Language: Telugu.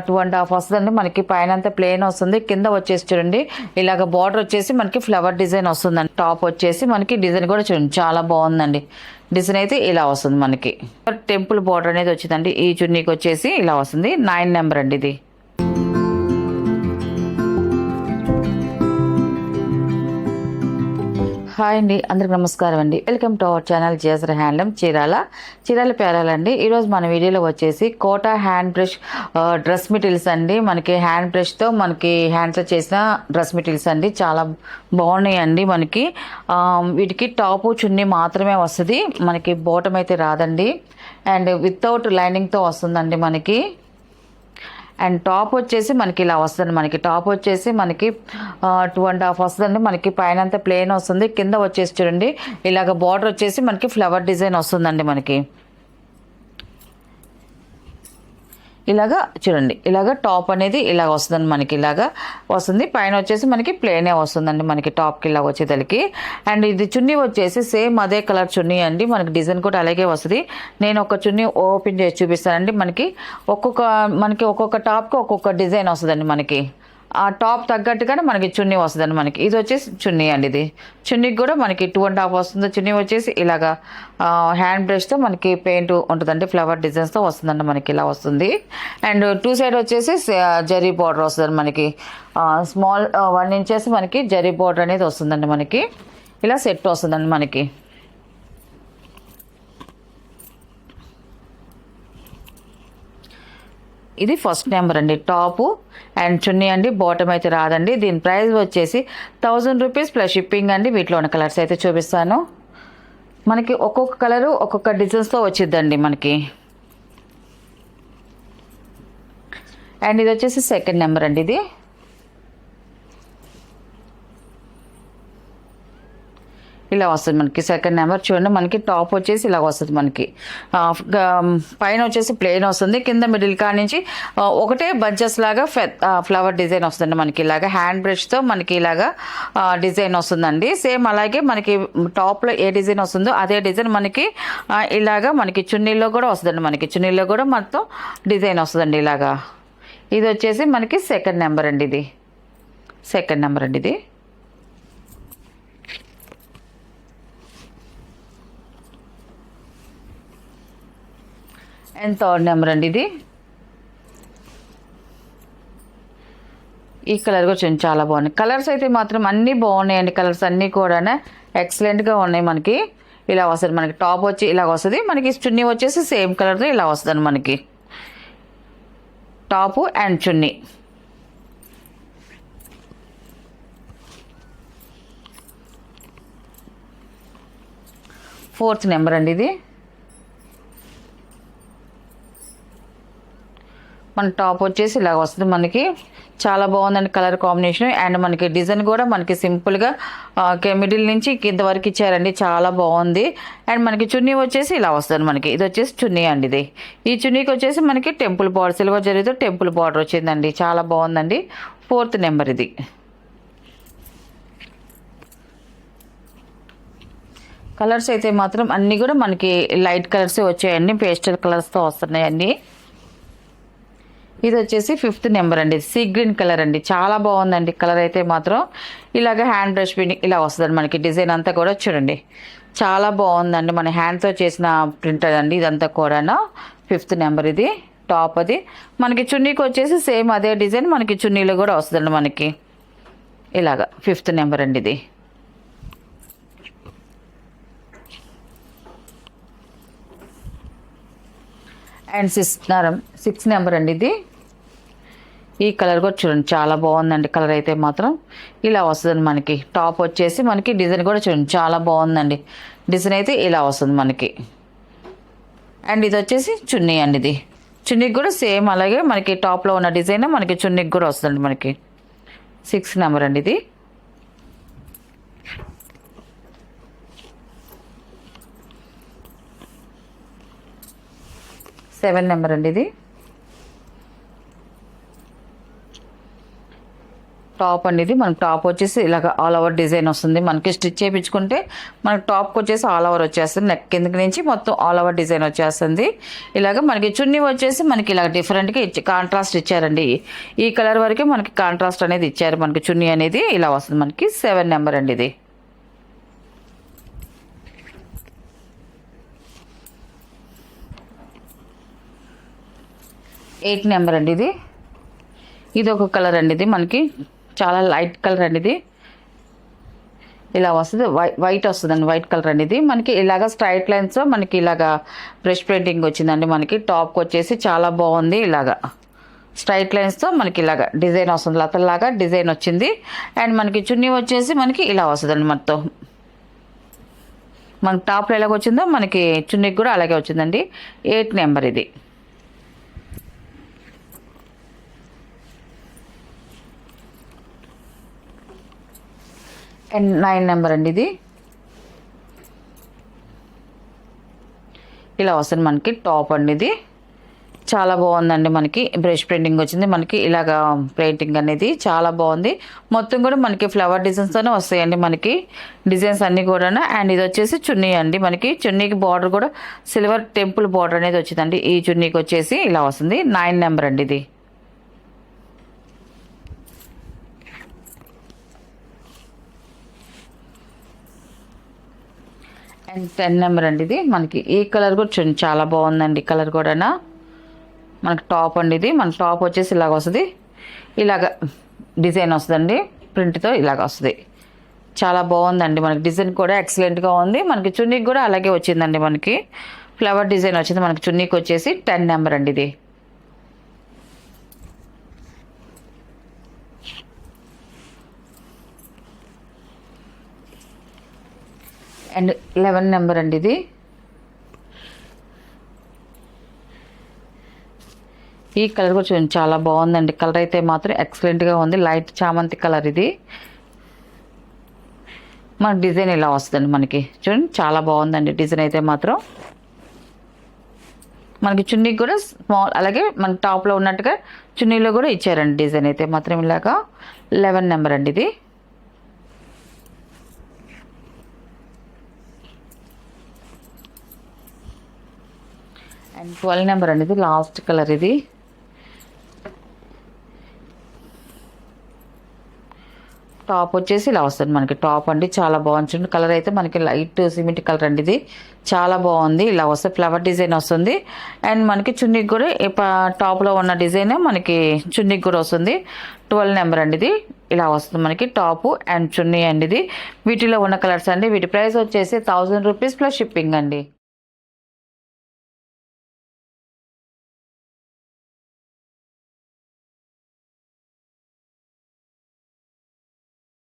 2.5 వస్తుందండి మనకి. పైన అంతా ప్లేన్ వస్తుంది, కింద వచ్చేసి చూడండి ఇలాగ బార్డర్ వచ్చేసి మనకి ఫ్లవర్ డిజైన్ వస్తుందండి. టాప్ వచ్చేసి మనకి డిజైన్ కూడా చూడండి చాలా బాగుందండి. డిజైన్ అయితే ఇలా వస్తుంది మనకి. టెంపుల్ బార్డర్ అనేది వచ్చిందండి. ఈ చున్నీకి వచ్చేసి ఇలా వస్తుంది. 9 నెంబర్ అండి ఇది. హాయ్ అండి, అందరికి నమస్కారం అండి. వెల్కమ్ టు అవర్ ఛానల్ జేసర్ హ్యాండ్లూమ్ చీరాల పేరాలండి. ఈరోజు మన వీడియోలో వచ్చేసి Kota hand brush dress materials అండి. మనకి హ్యాండ్ బ్రష్తో మనకి హ్యాండ్స్లో చేసిన డ్రెస్ మెటీరియల్స్ అండి. చాలా బాగున్నాయండి. మనకి వీటికి టాపు చున్నీ మాత్రమే వస్తుంది, మనకి బాటమ్ అయితే రాదండి. అండ్ వితౌట్ లైనింగ్తో వస్తుందండి మనకి. అండ్ టాప్ వచ్చేసి మనకి ఇలా వస్తుంది. మనకి టాప్ వచ్చేసి మనకి 2.5 వస్తుందండి మనకి. పైన అంతా ప్లేన్ వస్తుంది, కింద వచ్చేసి చూడండి ఇలాగ బార్డర్ వచ్చేసి మనకి ఫ్లవర్ డిజైన్ వస్తుందండి మనకి. ఇలాగా చూడండి, ఇలాగ టాప్ అనేది ఇలాగ వస్తుందండి మనకి. ఇలాగా వస్తుంది, పైన వచ్చేసి మనకి ప్లేనే వస్తుందండి మనకి టాప్కి ఇలాగ వచ్చేసరికి. అండ్ ఇది చున్నీ వచ్చేసి సేమ్ అదే కలర్ చున్నీ అండి. మనకి డిజైన్ కూడా అలాగే వస్తుంది. నేను ఒక చున్నీ ఓపెన్ చేసి చూపిస్తానండి. మనకి ఒక్కొక్క టాప్కి ఒక్కొక్క డిజైన్ వస్తుందండి మనకి. ఆ టాప్ తగ్గట్టుగానే మనకి చున్నీ వస్తుందండి మనకి. ఇది వచ్చేసి చున్నీ అండి. ఇది చున్నీకి కూడా మనకి 2.5 వస్తుంది. చున్నీ వచ్చేసి ఇలాగా హ్యాండ్ బ్రష్తో మనకి పెయింట్ ఉంటుందండి, ఫ్లవర్ డిజైన్స్తో వస్తుందండి మనకి. ఇలా వస్తుంది. అండ్ 2 సైడ్ వచ్చేసి జరీ బార్డర్ వస్తుంది మనకి. స్మాల్ 1 ఇంచెస్ మనకి జరీ బార్డర్ అనేది వస్తుందండి మనకి. ఇలా సెట్ వస్తుందండి మనకి. ఇది ఫస్ట్ నెంబర్ అండి. టాపు అండ్ చున్నీ అండి. బాటమ్ అయితే రాదండి. దీని ప్రైస్ వచ్చేసి 1000 రూపీస్ ప్లస్ షిప్పింగ్ అండి. వీటిలో ఉన్న కలర్స్ అయితే చూపిస్తాను. మనకి ఒక్కొక్క కలరు ఒక్కొక్క డిజైన్స్తో వచ్చిద్దండి మనకి. అండ్ ఇది వచ్చేసి సెకండ్ నెంబర్ అండి. ఇది ఇలా వస్తుంది మనకి సెకండ్ నెంబర్. చూడండి మనకి టాప్ వచ్చేసి ఇలా వస్తుంది మనకి. పైన వచ్చేసి ప్లెయిన్ వస్తుంది, కింద మిడిల్ కా నుంచి ఒకటే బంచెస్ లాగా ఫ్లవర్ డిజైన్ వస్తుంది మనకి. ఇలాగా హ్యాండ్ బ్రష్తో మనకి ఇలాగా డిజైన్ వస్తుందండి. సేమ్ అలాగే మనకి టాప్లో ఏ డిజైన్ వస్తుందో అదే డిజైన్ మనకి ఇలాగా మనకి చున్నీలో కూడా వస్తుందండి మనకి. చున్నీలో కూడా మొత్తం డిజైన్ వస్తుందండి ఇలాగా. ఇది వచ్చేసి మనకి సెకండ్ నెంబర్ అండి. ఇది సెకండ్ నెంబర్ అండి. ఇది అండ్ థర్డ్ నెంబర్ అండి. ఇది ఈ కలర్ కూడా చాలా బాగున్నాయి. కలర్స్ అయితే మాత్రం అన్నీ బాగున్నాయండి. కలర్స్ అన్నీ కూడా ఎక్సలెంట్గా ఉన్నాయి మనకి. ఇలా వస్తుంది మనకి. టాప్ వచ్చి ఇలా వస్తుంది మనకి. చున్నీ వచ్చేసి సేమ్ కలర్తో ఇలా వస్తుంది మనకి. Top and chunni. Fourth number అండి. ఇది మన టాప్ వచ్చేసి ఇలా వస్తుంది మనకి. చాలా బాగుందండి కలర్ కాంబినేషన్. అండ్ మనకి డిజైన్ కూడా మనకి సింపుల్గా మిడిల్ నుంచి కింద వరకు ఇచ్చారండి. చాలా బాగుంది. అండ్ మనకి చున్నీ వచ్చేసి ఇలా వస్తుంది మనకి. ఇది వచ్చేసి చున్నీ అండి. ఇది ఈ చున్నీకి వచ్చేసి మనకి టెంపుల్ బార్డర్, సిల్వర్ జరీతో టెంపుల్ బార్డర్ వచ్చిందండి. చాలా బాగుందండి. ఫోర్త్ నెంబర్ ఇది. కలర్స్ అయితే మాత్రం అన్నీ కూడా మనకి లైట్ కలర్సే వచ్చాయండి. పేస్టల్ కలర్స్తో వస్తున్నాయి అన్నీ. ఇది వచ్చేసి ఫిఫ్త్ నెంబర్ అండి. సీ గ్రీన్ కలర్ అండి. చాలా బాగుందండి కలర్ అయితే మాత్రం. ఇలాగ హ్యాండ్ బ్రష్ పెయింటింగ్ ఇలా వస్తుంది మనకి. డిజైన్ అంతా కూడా చూడండి చాలా బాగుందండి. మన హ్యాండ్తో చేసిన ప్రింట్ అండి ఇదంతా కూడా. ఫిఫ్త్ నెంబర్ ఇది. టాప్ అది మనకి. చున్నీకి వచ్చేసి సేమ్ అదే డిజైన్ మనకి చున్నీలో కూడా వస్తుందండి మనకి. ఇలాగా ఫిఫ్త్ నెంబర్ అండి. ఇది అండ్ సిక్స్ నెంబర్ అండి. ఇది ఈ కలర్ కూడా చూడండి చాలా బాగుందండి. కలర్ అయితే మాత్రం ఇలా వస్తుంది మనకి. టాప్ వచ్చేసి మనకి డిజైన్ కూడా చూడండి చాలా బాగుందండి. డిజైన్ అయితే ఇలా వస్తుంది మనకి. అండ్ ఇది వచ్చేసి చున్నీ అండి. ఇది చున్నీకి కూడా సేమ్ అలాగే మనకి టాప్లో ఉన్న డిజైన్ మనకి చున్నీకి కూడా వస్తుంది మనకి. 6 నెంబర్ అండి. ఇది 7 నెంబర్ అండి. ఇది టాప్ అనేది మనకి టాప్ వచ్చేసి ఇలాగ ఆల్ ఓవర్ డిజైన్ వస్తుంది. మనకి స్టిచ్ చేయించుకుంటే మనకి టాప్కి వచ్చేసి ఆల్ ఓవర్ వచ్చేస్తుంది. నెక్ కిందకి నుంచి మొత్తం ఆల్ ఓవర్ డిజైన్ వచ్చేస్తుంది. ఇలాగ మనకి చున్నీ వచ్చేసి మనకి ఇలా డిఫరెంట్గా కాంట్రాస్ట్ ఇచ్చారండి. ఈ కలర్ వరకే మనకి కాంట్రాస్ట్ అనేది ఇచ్చారు. మనకి చున్నీ అనేది ఇలా వస్తుంది. మనకి 7 నెంబర్ అండి ఇది. ఎయిట్ నెంబర్ అండి ఇది. ఇది ఒక కలర్ అండి. ఇది మనకి చాలా లైట్ కలర్ అండి. ఇది ఇలా వస్తుంది. వైట్ వస్తుందండి. వైట్ కలర్ అండి ఇది. మనకి ఇలాగ స్ట్రైట్ లైన్స్ మనకి ఇలాగా బ్రష్ పెయింటింగ్ వచ్చిందండి. మనకి టాప్కి వచ్చేసి చాలా బాగుంది. ఇలాగా స్ట్రైట్ లైన్స్తో మనకి ఇలాగ డిజైన్ వస్తుంది. లతల్లాగా డిజైన్ వచ్చింది. అండ్ మనకి చున్నీ వచ్చేసి మనకి ఇలా వస్తుందండి. మొత్తం మనకి టాప్లో ఎలాగ వచ్చిందో మనకి చున్నీకి కూడా అలాగే వచ్చిందండి. 8 నెంబర్ ఇది. అండ్ 9 నెంబర్ అండి ఇది. ఇలా వస్తుంది మనకి టాప్ అండి. ఇది చాలా బాగుందండి. మనకి బ్రష్ పెయింటింగ్ వచ్చింది. మనకి ఇలాగా పెయింటింగ్ అనేది చాలా బాగుంది. మొత్తం కూడా మనకి ఫ్లవర్ డిజైన్స్తోనే వస్తాయండి మనకి డిజైన్స్ అన్నీ కూడా. అండ్ ఇది వచ్చేసి చున్నీ అండి. మనకి చున్నీకి బార్డర్ కూడా సిల్వర్ టెంపుల్ బార్డర్ అనేది వచ్చిందండి. ఈ చున్నీకి వచ్చేసి ఇలా వస్తుంది. 9 నెంబర్ అండి ఇది. అండ్ 10 నెంబర్ అండి ఇది. మనకి ఈ కలర్ కూడా చూడండి చాలా బాగుందండి. కలర్ కూడా మనకి టాప్ అండి ఇది. మన టాప్ వచ్చేసి ఇలాగ వస్తుంది. ఇలాగ డిజైన్ వస్తుందండి. ప్రింట్తో ఇలాగ వస్తుంది. చాలా బాగుందండి. మనకి డిజైన్ కూడా ఎక్సలెంట్గా ఉంది. మనకి చున్నీకి కూడా అలాగే వచ్చిందండి. మనకి ఫ్లవర్ డిజైన్ వచ్చింది. మనకి చున్నీకి వచ్చేసి 10 నెంబర్ అండి ఇది. అండ్ 11 నెంబర్ అండి ఇది. ఈ కలర్ కూడా చూడండి చాలా బాగుందండి. కలర్ అయితే మాత్రం ఎక్సలెంట్గా ఉంది. లైట్ చామంతి కలర్ ఇది. మనకి డిజైన్ ఇలా వస్తుందండి. మనకి చూడండి చాలా బాగుందండి డిజైన్ అయితే మాత్రం. మనకి చున్నీకి కూడా స్మాల్ అలాగే మన టాప్లో ఉన్నట్టుగా చున్నీలో కూడా ఇచ్చారండి డిజైన్ అయితే మాత్రం. ఇలాగా 11 నెంబర్ అండి ఇది. అండ్ 12 నెంబర్ అండి ఇది. లాస్ట్ కలర్ ఇది. టాప్ వచ్చేసి ఇలా వస్తుంది మనకి. టాప్ అండి చాలా బాగుంటుంది. కలర్ అయితే మనకి లైట్ సిమెంట్ కలర్ అండి ఇది. చాలా బాగుంది. ఇలా వస్తే ఫ్లవర్ డిజైన్ వస్తుంది. అండ్ మనకి చున్నీకి కూడా టాప్లో ఉన్న డిజైన్ మనకి చున్నీకి కూడా వస్తుంది. 12 నెంబర్ అండి ఇది. ఇలా వస్తుంది మనకి టాపు అండ్ చున్నీ అండి ఇది. వీటిలో ఉన్న కలర్స్ అండి. వీటి ప్రైస్ వచ్చేసి 1000 రూపీస్ ప్లస్ షిప్పింగ్ అండి.